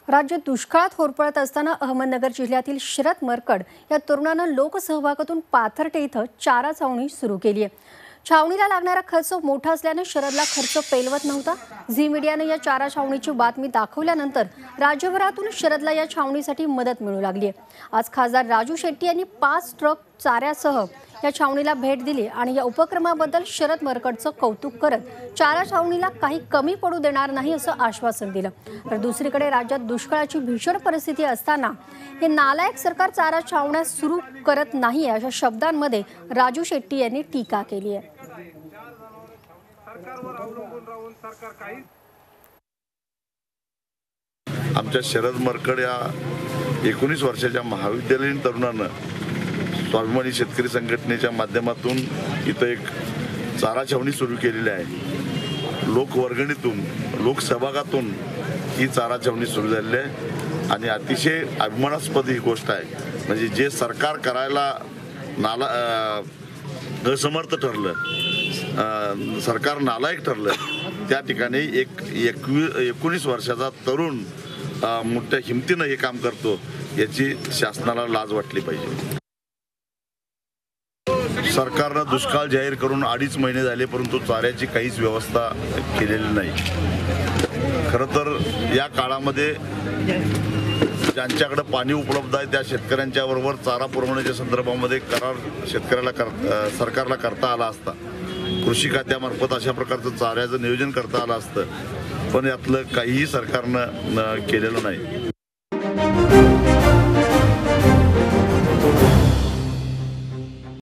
राज्यात दुष्काळात होरपळत असताना अहमदनगर जिल्ह्यातील शरद मरकड या तरुणानं लोकसहभागातून पाथर्टे इथं चारा छावणी सुरू केली आहे। छावणीला लागणारा खर्च मोठा असल्याने शरदला खर्च पेलवत नव्हता। झी मीडियाने या चारा छावणीची बातमी दाखवल्यानंतर राज्यभरातून शरदला या छावणीसाठी मदत मिळू लागली आहे। आज खासदार राजू शेट्टी यांनी 5 ट्रक चाऱ्यासह या छावणीला भेट दिली आणि या उपक्रमाबद्दल शरद मरकडचं कौतुक करत चारा छावणीला काही कमी पडू देणार नाही असं आश्वासन दिलं। तर दुसरीकडे राज्यात दुष्काळाची भीषण परिस्थिती असताना हे नालायक सरकार चारा छावण्या सुरू करत नाही अशा शब्दांमध्ये राजू शेट्टी यांनी टीका केली आहे। आमच्या शरद मरकड या 19 वर्षाच्या महाविद्यालयीन तरुणानं स्वाभिमानी शेतकरी संघटनेच्या माध्यमातून इथं एक चारा छावणी सुरू केलेली आहे। लोकवर्गणीतून लोकसहभागातून ही चारा छावणी सुरू झालेली आहे आणि अतिशय अभिमानास्पद ही गोष्ट आहे। म्हणजे जे सरकार करायला असमर्थ ठरलं, सरकार नालायक ठरलं, त्या ठिकाणी एक 19 वर्षाचा तरुण मोठ्या हिमतीनं हे काम करतो, याची शासनाला लाज वाटली पाहिजे। सरकारनं दुष्काळ जाहीर करून 2.5 महिने झाले, परंतु चाऱ्याची काहीच व्यवस्था केलेली नाही। खरं तर या काळामध्ये ज्यांच्याकडे पाणी उपलब्ध आहे त्या शेतकऱ्यांच्या बरोबर चारा पुरवण्याच्या संदर्भामध्ये करार सरकारला करता आला असता। कृषी खात्यामार्फत अशा प्रकारचं चाऱ्याचं नियोजन करता आलं असतं, पण यातलं काहीही सरकारनं केलेलं नाही।